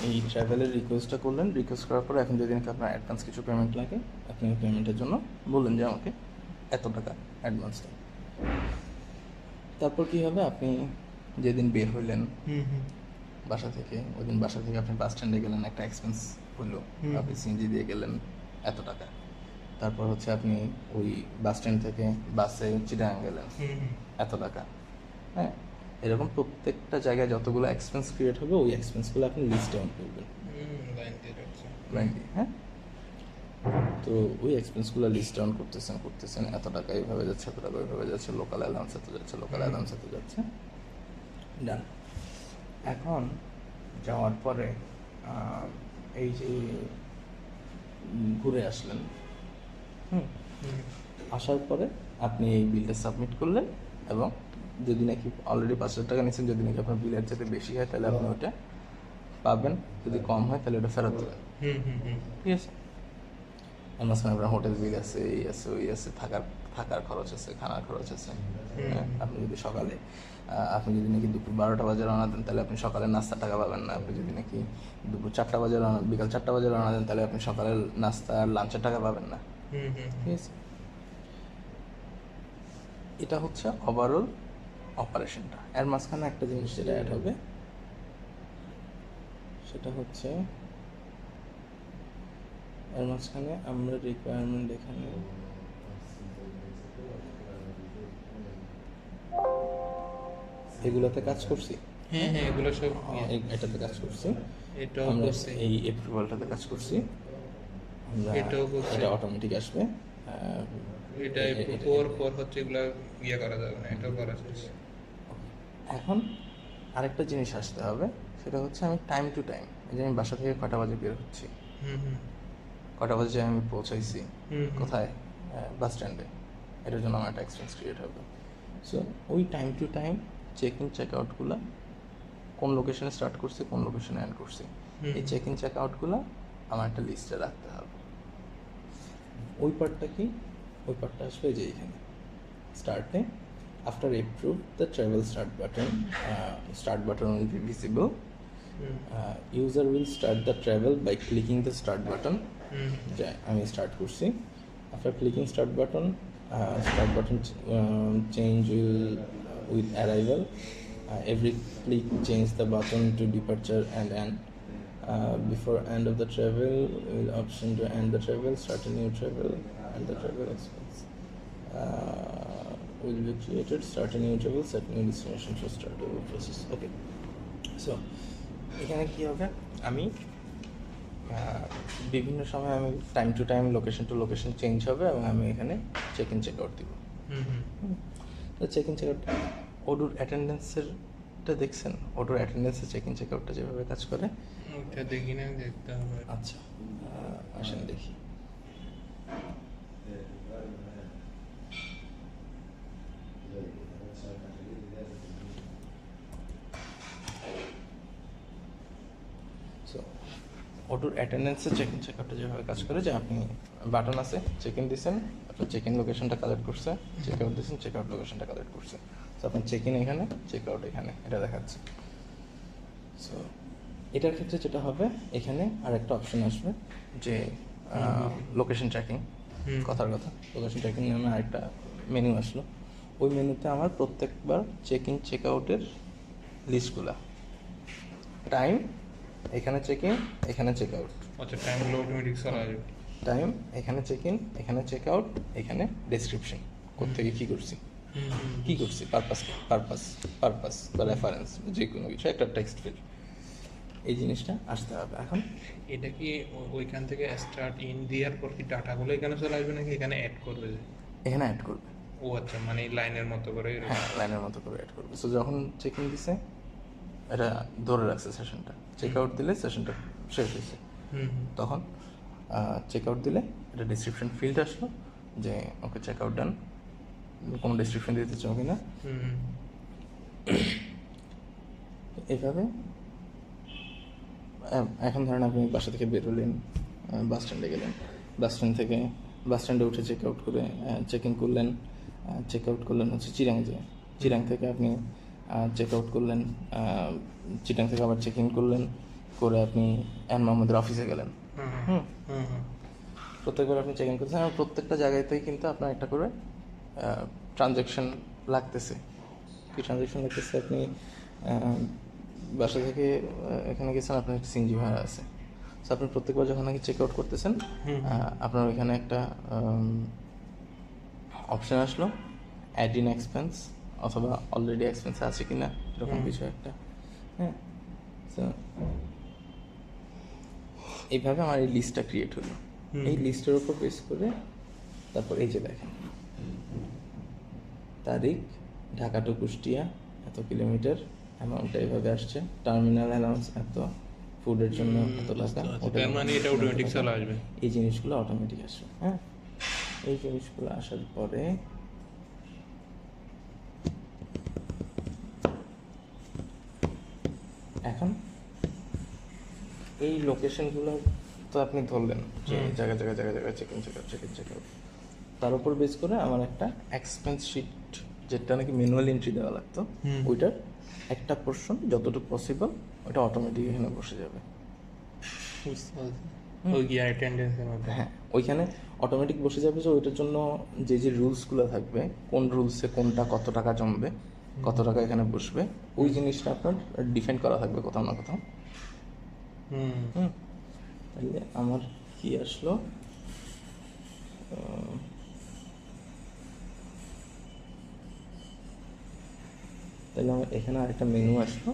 এই ট্রাভেলের রিকোয়েস্টটা করলেন, রিকোয়েস্ট করার পরে এখন যদি নাকি আপনার অ্যাডভান্স কিছু পেমেন্ট লাগে, আপনি ওই পেমেন্টের জন্য বললেন যে আমাকে এত টাকা অ্যাডভান্স দেন। তারপর কী হবে, আপনি যেদিন বের হইলেন বাসা থেকে, ওই দিন বাসা থেকে আপনি বাস স্ট্যান্ডে গেলেন, একটা এক্সপেন্স হইলো, আপনি সিএনজি দিয়ে গেলেন এত টাকা। তারপর হচ্ছে আপনি ওই বাস স্ট্যান্ড থেকে বাসে চিটাগাং গেলেন এত টাকা। হ্যাঁ, এরকম প্রত্যেকটা জায়গায় যতগুলো এক্সপেন্স ক্রিয়েট হবে ওই এক্সপেন্সগুলো আপনি লিস্ট ডাউন করবেন। হ্যাঁ, তো ওই এক্সপেন্সগুলো লিস্ট ডাউন করতেছেন এত টাকা এইভাবে যাচ্ছে, এত টাকা ওইভাবে যাচ্ছে, লোকাল অ্যালাউন্স এত যাচ্ছে, লোকাল অ্যালাউন্স এত যাচ্ছে, ডান। এখন যাওয়ার পরে এই যে ঘুরে আসলেন, আসার পরে আপনি এই বিলটা সাবমিট করলেন, এবং যদি নাকি অলরেডি 5,000 টাকা নিচ্ছেন, যদি নাকি আপনার বিলের চাইতে বেশি হয় তাহলে আপনি ওটা পাবেন, যদি কম হয় তাহলে ওটা ফেরত দেবেন। ঠিক আছে, আর মাঝখানে আপনার হোটেল বিল আছে, এই আছে, ওই আছে, থাকার খরচ আছে, খানার খরচ আছে। আপনি যদি সকালে আপনি যদি নাকি দুপুর 12টা বাজে রওনা দেন তাহলে আপনি সকালের নাস্তার টাকা পাবেন না। আপনি যদি নাকি দুপুর 4টা বাজে বিকাল 4টা বাজে রওনা দেন তাহলে আপনি সকালের নাস্তা আর লাঞ্চের টাকা পাবেন না। ঠিক আছে, এটা হচ্ছে ওভারঅল অপারেশনটা। এর মাঝখানে একটা জিনিস যেটা অ্যাড হবে সেটা হচ্ছে, এর মাঝখানে আমরা রিকোয়ারমেন্ট এখানে এগুলোতে কাজ করছি। হ্যাঁ এগুলো সব এটাতে কাজ করছি, এটাও আমরা করছি, এই অ্যাপ্রুভালটাতে কাজ করছি আমরা, এটাও করছি, এটা অটোমেটিক আসবে। এটা পর হচ্ছে এগুলা করা যাবে না, এটাও করা যাচ্ছে। এখন আরেকটা জিনিস আসতে হবে, সেটা হচ্ছে আমি টাইম টু টাইম, এই যে আমি বাসা থেকে কটা বাজে বের হচ্ছি, কটা বাজে আমি পৌঁছাইছি কোথায়, বাস স্ট্যান্ডে, এটার জন্য আমার একটা এক্সপেন্স ক্রিয়েট হবে। সো ওই time to time check in check আউটগুলো কোন লোকেশনে স্টার্ট করছি, কোন লোকেশনে এন্ড করছি, এই চেক ইন চেক আউটগুলো আমার একটা লিস্টে রাখতে হবে। ওই পার্টটা কি, ওই পার্টটা আসবে যে এইখানে স্টার্টে, after approve the travel start button will be visible. User will start the travel by clicking the start button. আমি স্টার্ট করছি, after clicking start button change will with arrival. Every click change the button to departure and end. Before end of the travel will option to end the travel, start a new travel, and the travel expense will be created, start a new travel, set new destination for start the process. Okay, so এখানে কি হবে, আমি বিভিন্ন সময় আমি time to time location to location change হবে, এবং আমি এখানে চেক ইন চেক আউট দিব। তো চেক ইন চেক আউট ওডুর অ্যাটেন্ডেন্সেরটা দেখছেন, ওডুর অ্যাটেন্ডেন্সের চেক ইন চেক আউটটা যেভাবে কাজ করে ওটা দেখি না, দেখতে হবে। আচ্ছা, আসেন দেখি। অটোর অ্যাটেন্ডেন্সের চেক ইন চেক আউটটা যেভাবে কাজ করে, যে আপনি বাটন আছে, চেক ইন দিচ্ছেন, আপনার চেক ইন লোকেশনটা কালেক্ট করছে, চেক আউট দিচ্ছেন, চেক আউট লোকেশনটা কালেক্ট করছে। সো আপনার চেক ইন এখানে, চেক আউট এখানে, এটা দেখাচ্ছে। সো এটার ক্ষেত্রে যেটা হবে, এখানে আর একটা অপশন আসবে যে লোকেশন ট্র্যাকিং, কথার কথা লোকেশন ট্র্যাকিং নামে আরেকটা মেনু আসলো। ওই মেনুতে আমার প্রত্যেকবার চেক ইন চেক আউটের লিস্টগুলা, টাইম, এখানে চেক ইন, এখানে চেক আউট, আচ্ছা টাইমগুলো অটোমেটিক চলে আসবে, টাইম, এখানে চেক ইন, এখানে চেক আউট, এখানে ডেসক্রিপশন, কোত্থেকে কী করছি, কী করছি, পারপাস বা রেফারেন্স, যে কোনো কিছু একটা টেক্সট ফিল্ড, এই জিনিসটা আসতে হবে। এখন এটা কি ওইখান থেকে স্টার্ট ইন দেওয়ার পর কি ডাটাগুলো এখানে চলে আসবে নাকি এখানে অ্যাড করবে? এখানে অ্যাড করবে। ও আচ্ছা, মানে লাইনের মতো করে। হ্যাঁ, লাইনের মতো করে অ্যাড করবে। সো যখন চেক ইন দিছে, এটা ধরে রাখছে সেশনটা, চেক আউট দিলে সেশনটা শেষ হয়েছে, তখন চেক আউট দিলে এটা ডিসক্রিপশন ফিল্ড আসলো যে ওকে চেক আউট ডান, কোনো ডিসক্রিপশন দিতে চাও কি না। এইভাবে এখন ধরেন আপনি বাসা থেকে বেরোলেন, বাস স্ট্যান্ডে গেলেন, বাস স্ট্যান্ডে উঠে চেক আউট করে চেক ইন করলেন, চেক আউট করলেন হচ্ছে চিরাং থেকে আপনি চেক আউট করলেন, চিটাং থেকে আবার চেক ইন করলেন, করে আপনি এন মোহাম্মদের অফিসে গেলেন। হুম প্রত্যেকবার আপনি চেক ইন করছেন, এবং প্রত্যেকটা জায়গাতেই কিন্তু আপনার একটা করে ট্রানজ্যাকশন লাগতেছে। কি ট্রানজ্যাকশন লাগতেছে? আপনি বাসা থেকে এখানে গেছেন, আপনার একটা সিএনজি ভাড়া আছে। সো আপনি প্রত্যেকবার যখন নাকি চেক আউট করতেছেন, আপনার ওইখানে একটা অপশান আসলো, অ্যাড ইন এক্সপেন্স, অথবা অলরেডি এক্সপেন্সে আছে কি না, এরকম কিছু একটা। হ্যাঁ, তো এইভাবে আমার এই লিস্টটা ক্রিয়েট হলো। এই লিস্টের উপর বেস করে তারপর এই যে দেখেন, তারিখ ঢাকা টু কুষ্টিয়া এত কিলোমিটার, অ্যামাউন্টটা এইভাবে আসছে, টার্মিনাল অ্যালাউন্স এত, ফুডের জন্য এত টাকা, তার মানে এটা অটোমেটিক চলে আসবে। এই জিনিসগুলো অটোমেটিক আসবে। হ্যাঁ, এই জিনিসগুলো আসার পরে এখন এই লোকেশনগুলো তো আপনি ধরলেন যে জায়গা জায়গা জায়গা জায়গায় চেক ইন চেক আউট, তার উপর বেস করে আমার একটা এক্সপেন্স শিট, যেটা নাকি ম্যানুয়াল এন্ট্রি দেওয়া লাগতো, ওইটার একটা পোর্শন যতটুকু পসিবল ওইটা অটোমেটিক এখানে বসে যাবে। ওই গিয়ে অ্যাটেন্ডেন্সের মধ্যে, হ্যাঁ, ওইখানে অটোমেটিক বসে যাবে। যে ওইটার জন্য যে যে রুলসগুলো থাকবে, কোন রুলসে কোনটা কত টাকা জমবে, কত টাকা এখানে বসবে, ওই জিনিসটা আপনার ডিফাইন করা থাকবে কোথাও না কোথাও। তাহলে আমার কি আসলো, তাহলে আমার এখানে আরেকটা মেনু আসলো,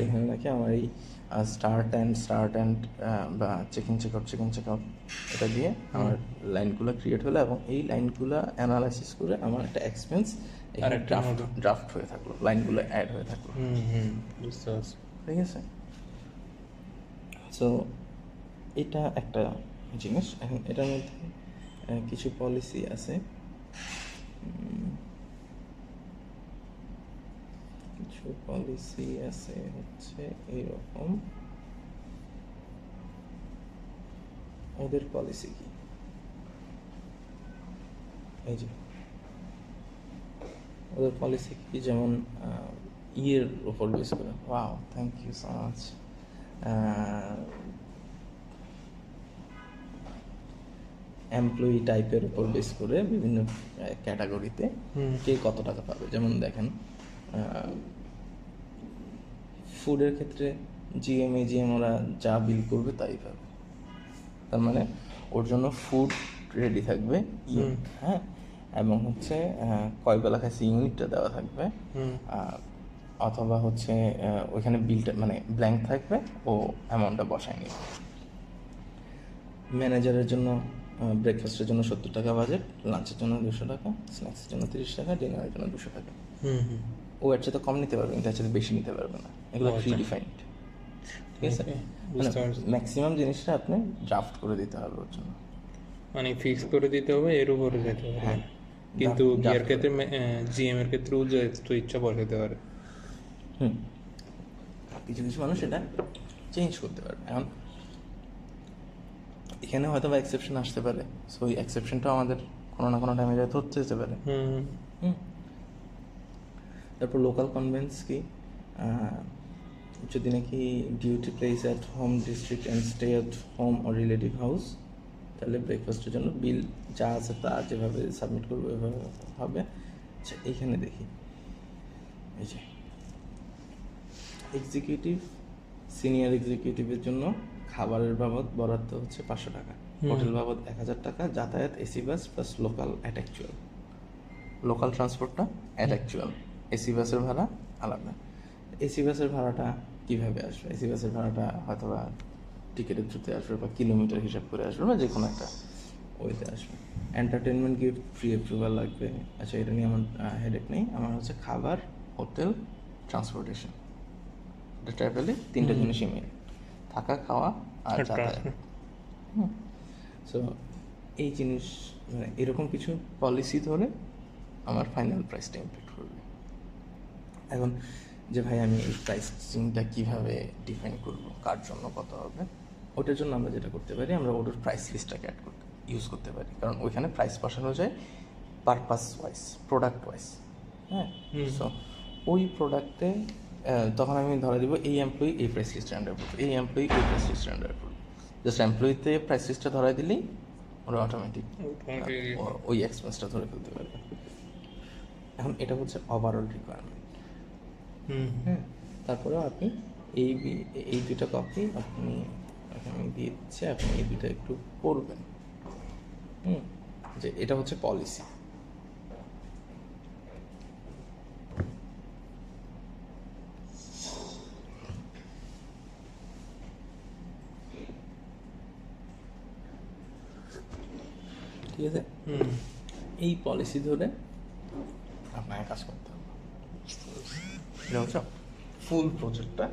এখানে নাকি আমার এই স্টার্ট অ্যান্ড বা চেক ইন চেক আউট এটা দিয়ে আমার লাইনগুলো ক্রিয়েট হলো, এবং এই লাইনগুলো অ্যানালাইসিস করে আমার একটা এক্সপেন্স এখানে ড্রাফট হয়ে থাকলো, লাইনগুলো অ্যাড হয়ে থাকলো। বুঝতে পারছি। ঠিক আছে, সো এটা একটা জিনিস। এখন এটার মধ্যে কিছু পলিসি আছে, হচ্ছে এইরকম। ওদের পলিসি কি, এই যে ওদের পলিসি কি, যেমন ইয়ের উপর বেস করে, wow thank you so much, employee টাইপের উপর বেস করে বিভিন্ন ক্যাটাগরিতে কে কত টাকা পাবে। যেমন দেখেন, ফুডের ক্ষেত্রে জিএম ওরা যা বিল করবে তাই পাবে, তার মানে ওর জন্য ফুড রেডি থাকবে, হ্যাঁ, এবং হচ্ছে কয় বেলা খাইছে ইউনিটটা দেওয়া থাকবে, অথবা হচ্ছে ওইখানে বিলটা মানে ব্ল্যাঙ্ক থাকবে, ও অ্যামাউন্টটা বসায় নিবে। ম্যানেজারের জন্য ব্রেকফাস্টের জন্য 70 টাকা বাজেট, লাঞ্চের জন্য 200 টাকা, স্ন্যাক্সের জন্য 30 টাকা, ডিনারের জন্য 200 টাকা। ও এর সাথে কম নিতে পারবে, কিন্তু এর সাথে বেশি নিতে পারবে না, এগুলো প্রি ডিফাইন্ড। ঠিক আছে, ম্যাক্সিমাম জিনিসটা আপনি ড্রাফট করে দিতে হবে ওর জন্য, মানে ফিক্স করে দিতে হবে, এর উপরে যেতে হবে। হ্যাঁ, কিন্তু গিয়ার ক্ষেত্রে জিএম এর ক্ষেত্রেও তো ইচ্ছা বসাতে পারে। কিছু কিছু মানুষ এটা চেঞ্জ করতে পারবে। এখন এখানে হয়তো বা এক্সেপশন আসতে পারে, সো ওই এক্সেপশনটাও আমাদের কোনো না কোনো টাইমে যাতে হতে যেতে পারে। তারপর লোকাল কনভেন্স কি, যদি নাকি duty place at home district and stay at home or relative house, তাহলে ব্রেকফাস্টের জন্য বিল যা আছে তা যেভাবে সাবমিট করবো এভাবে হবে। আচ্ছা, এইখানে দেখি, এই যে এক্সিকিউটিভ, সিনিয়র এক্সিকিউটিভের জন্য খাবারের বাবদ বরাদ্দ হচ্ছে 500 টাকা, হোটেল বাবদ 1000 টাকা, যাতায়াত AC bus plus local at actual, local ট্রান্সপোর্টটা অ্যাট অ্যাকচুয়াল, এসি বাসের ভাড়া আলাদা। এসি বাসের ভাড়াটা কীভাবে আসবে? এসি বাসের ভাড়াটা হয়তো বা টিকিটের থ্রুতে আসবে, বা কিলোমিটার হিসাব করে আসবে, বা যে কোনো একটা ওইতে আসবে। এন্টারটেনমেন্ট গিফট ফ্রি অ্যাপ্রুভাল লাগবে। আচ্ছা, এটা নিয়ে আমার হেডেক নেই, আমার হচ্ছে খাবার, হোটেল, ট্রান্সপোর্টেশন, এটা ট্রাভেলে 3টা জিনিসই মেন, থাকা, খাওয়া আর যাতায়াত। সো এই জিনিস মানে এরকম কিছু পলিসি ধরে আমার ফাইনাল প্রাইসটা ইমপ্যাক্ট করবে। এখন যে ভাই আমি এই প্রাইসিংটা কীভাবে ডিফাইন করবো, কার জন্য কত হবে, ওটার জন্য আমরা যেটা করতে পারি, আমরা ওটার প্রাইস লিস্টটাকে ইউজ করতে পারি, কারণ ওইখানে প্রাইস বসানো যায় পারপাস ওয়াইজ, প্রোডাক্ট ওয়াইজ। হ্যাঁ, সো ওই প্রোডাক্টে তখন আমি ধরে দিব এই এমপ্লয়ি এই প্রাইস লিস্টে আন্ডার করবে, এই এমপ্লয়ি এই প্রাইস লিস্টে আন্ডার করবে। জাস্ট এমপ্লয়িতে প্রাইস লিস্টটা ধরাই দিলেই ওরা অটোমেটিক ওই এক্সপেন্সটা ধরে ফেলতে পারবে। এখন এটা হচ্ছে ওভারঅল রিকোয়ারমেন্ট। হ্যাঁ, তারপরেও আপনি এই দুইটা কপি আপনি আমি দিয়ে দিচ্ছি, আপনি এই দুইটা একটু পড়বেন। যে এটা হচ্ছে পলিসি। ঠিক আছে, এই পলিসি ধরে আপনাকে কাজ করতে হবে। এটা হচ্ছে ফুল প্রজেক্টটা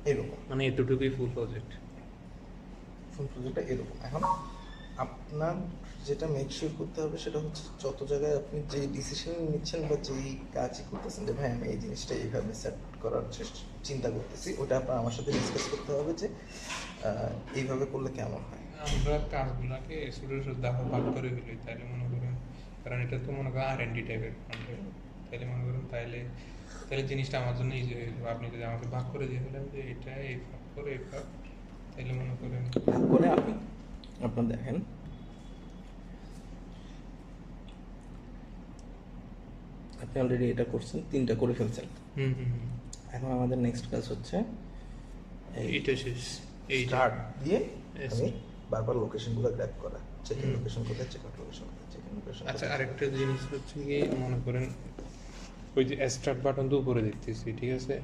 এরকম, মানে এতটুকুই ফুল প্রজেক্টটা এরকম। এখন আপনার যেটা মেক শিওর করতে হবে সেটা হচ্ছে যত জায়গায় আপনি যে ডিসিশন নিচ্ছেন বা যেই কাজই করতেছেন, যে ভাই আমি এই জিনিসটা এইভাবে সেট করার চিন্তা করতেছি, ওটা আপনার আমার সাথে ডিসকাস করতে হবে যে এইভাবে করলে কেমন হয়। আমরা কাজগুলোকে ছোটো ছোটো ধাপে ভাগ করে ফেলি, তাইলে মনে করেন, কারণ এটা তো মনে করেন R&D টাইপের কন্টেন্ট, তাইলে মনে করেন তাইলে জিনিসটা আমার জন্য ইজি হয়ে যাবে। আপনি যদি আমাকে ভাগ করে দিয়ে ফেলেন যে এটা এই ভাগ করে এই ভাগ, তাইলে মনে করেন ভাগ করে আপনার দেখেন আপনি অলরেডি এটা করছেন, 3টা করে ফেলছেন। এখন আমাদের নেক্সট কাজ হচ্ছে এটা শেষ, এই স্টার্ট দিয়ে আমি বারবার লোকেশনগুলো গ্র্যাব করা, চেক ইন লোকেশন কোথায়, চেক আউট লোকেশন কোথায়, চেক ইন লোকেশন। আচ্ছা, আরেকটা জিনিস হচ্ছে কি, মনে করেন ওই যে স্টার্ট বাটন তো উপরে দেখতেছি, ঠিক আছে,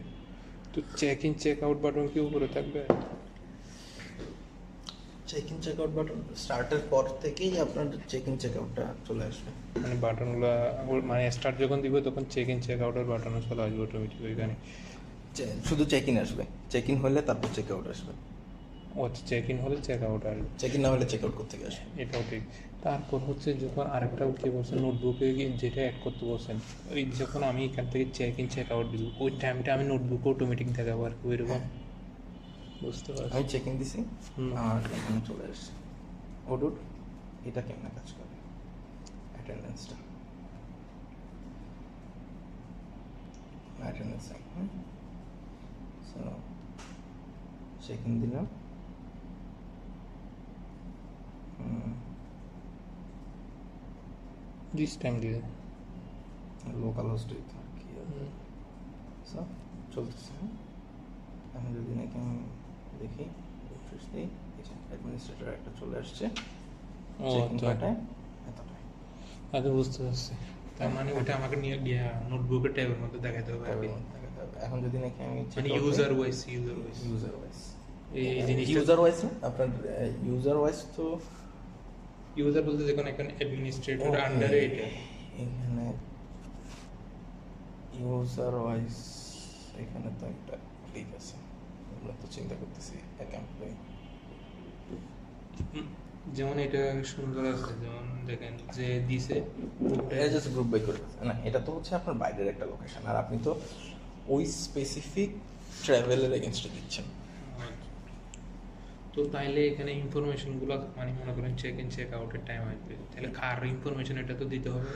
তো check in check out button কি উপরে থাকবে? Check in check out button স্টার্টের পর থেকেই আপনার চেক ইন চেক আউটটা চলে আসবে। মানে বাটনগুলো মানে স্টার্ট যখন দিবে তখন চেক ইন চেক আউটের বাটনও চলে আসবে অটোমেটিক ওইখানে? শুধু চেক ইন আসবে, চেক ইন হলে তারপর চেক আউট আসবে। ও আচ্ছা, চেক ইন হলে চেক আউট আসবে, চেক ইন না হলে চেক আউট করতে আসবে। এটাও ঠিক। তারপর হচ্ছে যখন আরেকটা কি বলছেন, নোটবুকে যেটা অ্যাড করতে বলছেন, ওই যখন আমি এখান থেকে চেক ইন চেক আউট দিব, ওই টাইমটা আমি নোটবুকে অটোমেটিক দেখাবো আর কি, ওইরকম? বুঝতে পারছি। আমি চেক ইন দিছি, আমার এখানে চলে আসছে ওডুর। এটা কেমন কাজ করে, অ্যাটেন্ডেন্সটা অ্যাটেন্ডেন্স সো চেক ইন দিলাম, দিস টাইম দিয়ে লোকাল হোস্টে কি সো চলতেছে। এখন যদি নাকি আমি দেখি রিফ্রেশ দিই, অ্যাডমিনিস্ট্রেটর একটা চলে আসছে, চেক ইন কয়টায়, এতটায়। আচ্ছা, বুঝতে পারছি। তার মানে ওটা আমাকে নিয়ে নোটবুকের ট্যাবের মধ্যে দেখাতে হবে। এখন যদি নাকি আমি মানে ইউজার ওয়াইজ এই জিনিস ইউজার ওয়াইজ না, আপনার ইউজার ওয়াইজ তো ইউজার বলতে যখন এখন অ্যাডমিনিস্ট্রেটর আন্ডারে এটা এখানে ইউজার ওয়াইজ এখানে তো একটা ক্লিক আছে, আমরা তো চিন্তা করতেছি এক এমপ্লয়ি। যেমন এটা সুন্দর আছে, যেমন দেখেন যে দিছে এটা জাস্ট গ্রুপ বাই করে না, এটা তো হচ্ছে আপনার বাইরের একটা লোকেশন, আর আপনি তো ওই স্পেসিফিক ট্রাভেলের এগেনস্টে দিচ্ছেন। তো তাইলে এখানে ইনফরমেশনগুলো মানে মনে করেন চেক ইন চেক আউটের টাইম আসবে, তাহলে কার ইনফরমেশন এটা তো দিতে হবে,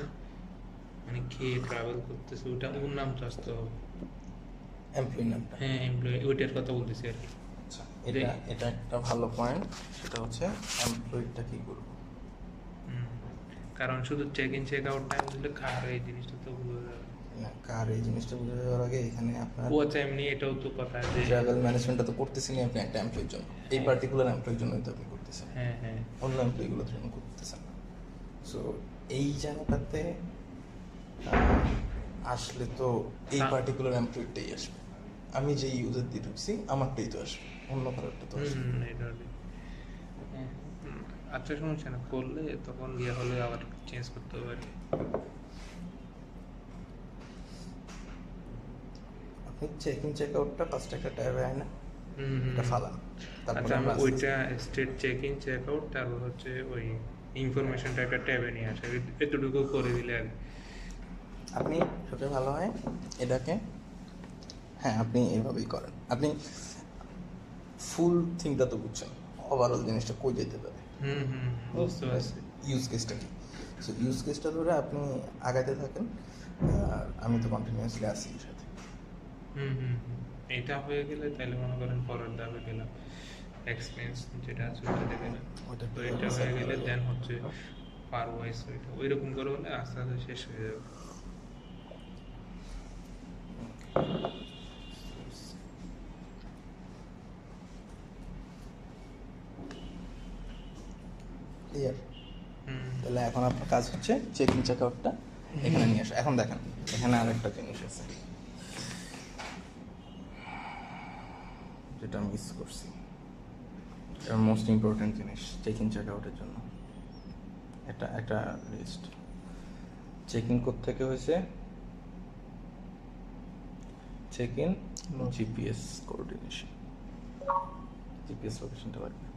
মানে কে ট্রাভেল করতেছে ওটা ওর নাম তো আসতে হবে, এমপ্লয়ি নামটা। হ্যাঁ, এমপ্লয়ি, ওইটার কথা বলতেছি আর কি। আচ্ছা, এটা একটা ভালো পয়েন্ট, সেটা হচ্ছে এমপ্লয়িটা কি করবো, কারণ শুধু check in check out time দিলে কার এই জিনিসটা তো বোঝা যাবে না, কার এই জিনিসটা বুঝে যাওয়ার আগে এখানে আপনার ও আচ্ছা, এমনি এটাও তো কথা যে ট্রাভেল ম্যানেজমেন্টটা তো করতেছেনই আপনি একটা এমপ্লয়ির জন্য, এই পার্টিকুলার এমপ্লয়ির জন্যই তো আপনি করতেছেন, হ্যাঁ হ্যাঁ অন্য এমপ্লয়িগুলোর জন্য করতেছেন না। সো এই জায়গাটাতে আসলে তো এই পার্টিকুলার এমপ্লয়িটাই আসবে, আমি যে ইউজার দিয়ে ঢুকছি আমারটাই তো আসবে, অন্য কারোরটা তো আসবে। এটা আচ্ছা, সমস্যা না, করলে তখন ইয়ে হলে আবার চেঞ্জ করতে হবে আর কি। আপনি চেক ইন চেক আউটটা ফার্স্ট একটা ট্যাবে আয় না, এটা ফালান, আচ্ছা, আমি ওইটা state check in check out, তারপর হচ্ছে ওই ইনফরমেশনটা একটা ট্যাবে নিয়ে আসে, এতটুকু করে দিলে আর আপনি সবচেয়ে ভালো হয় এটাকে, হ্যাঁ আপনি এভাবেই করেন, আপনি ফুল থিংটা তো বুঝছেন, ওভারঅল জিনিসটা কই যেতে পারে, বুঝতে পারছি ইউজ কেসটা কি। সো ইউজ কেসটা ধরে আপনি আগাইতে থাকেন, আর আমি তো কন্টিনিউয়াসলি আসি সাথে। এটা হয়ে গেলে তাহলে মনে করেন পরের ধাপে গেলাম এক্সপেন্স যেটা আছে ওটা দেবে না, ওটা তো এটা হয়ে গেলে দেন হচ্ছে পার ওয়াইজ ওইটা ওইরকম করে হলে আস্তে আস্তে শেষ হয়ে যাবে। ক্লিয়ার? তাহলে এখন আপনার কাজ হচ্ছে চেক ইন চেক আউটটা এখানে নিয়ে আসা। এখন দেখেন এখানে আরেকটা জিনিস আছে যেটা মিস করছি, এটা মোস্ট ইম্পর্টেন্ট জিনিস চেক ইন চেক আউটের জন্য। এটা একটা লিস্ট চেক ইন কোথা থেকে হয়েছে, check in GPS coordination, GPS লোকেশনটা লাগবে।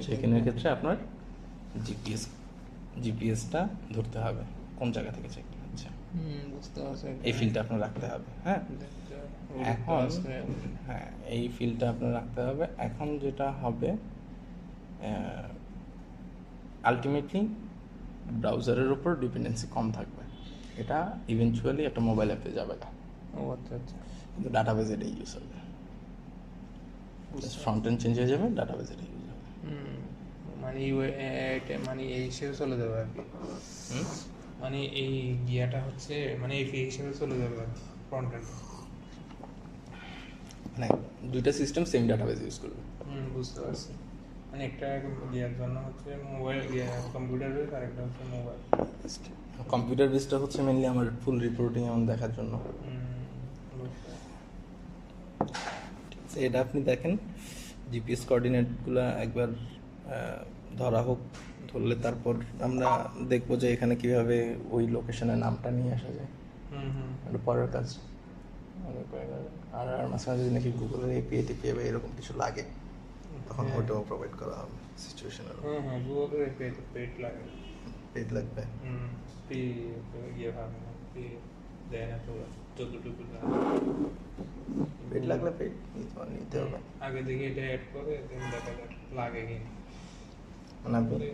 চেক ইনের ক্ষেত্রে আপনার জিপিএসটা ধরতে হবে কোন জায়গা থেকে চেক ইন হচ্ছে, বুঝতে পারছি। এই ফিল্ডটা আপনার রাখতে হবে। হ্যাঁ, এখন হ্যাঁ এই ফিল্ডটা আপনার রাখতে হবে। এখন যেটা হবে আলটিমেটলি ব্রাউজারের উপর ডিপেন্ডেন্সি কম থাকবে, এটা ইভেনচুয়ালি একটা মোবাইল অ্যাপে যাবে না। ও আচ্ছা আচ্ছা, কিন্তু ডাটাবেজ এটাই ইউজ হবে, ফ্রন্ট এন্ড চেঞ্জ হয়ে যাবে, ডাটাবেজ এটাই ইউজ হবে। মানে মানে এই হিসেবে চলে যাবে আর কি, মানে এই গিয়াটা হচ্ছে মানে এই ফি হিসেবে চলে যাবে আর কি ফ্রন্ট এন্ড। মানে দুইটা সিস্টেম সেম ডাটাবেজ ইউজ করবে। বুঝতে পারছি, মানে একটা গিয়ার জন্য হচ্ছে মোবাইল কম্পিউটার বেস আর একটা হচ্ছে মোবাইল। কম্পিউটার বেসটা হচ্ছে মেনলি আমার ফুল রিপোর্টিং এমন দেখার জন্য। এটা আপনি দেখেন জিপিএস কোঅর্ডিনেটগুলো একবার ধরা হোক, ধরলে তারপর আমরা দেখবো যে এখানে কিভাবে ওই লোকেশনের নামটা নিয়ে আসা যায়। এটা পরের কাজ। আর মাঝে মাঝে যদি নাকি গুগলের এপিআই টিপিআই বা এরকম কিছু লাগে তখন ওটাও প্রোভাইড করা হবে সিচুয়েশনের। গুগলের এপিআই তো পেড লাগে, পেড লাগবে, পে ইয়ে হবে না, পে দেয় না তো যতটুকু পেড লাগলে পেড নিতে হবে। আগে থেকে এটা অ্যাড করে দেন দেখা যাক লাগে কিনা। মানে আপনি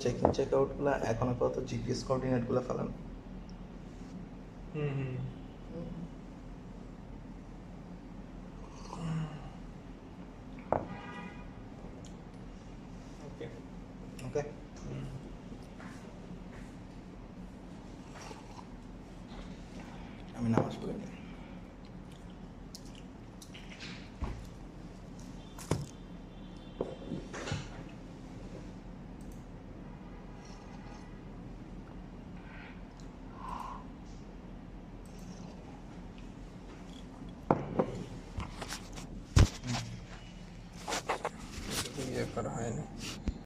চেক ইন চেক আউটগুলো এখন আপাতত জিপিএস কোঅর্ডিনেটগুলো ফেলান। ওকে ওকে, আমি নামাজ পড়ে নিই। ইয়ে করা হয়নি।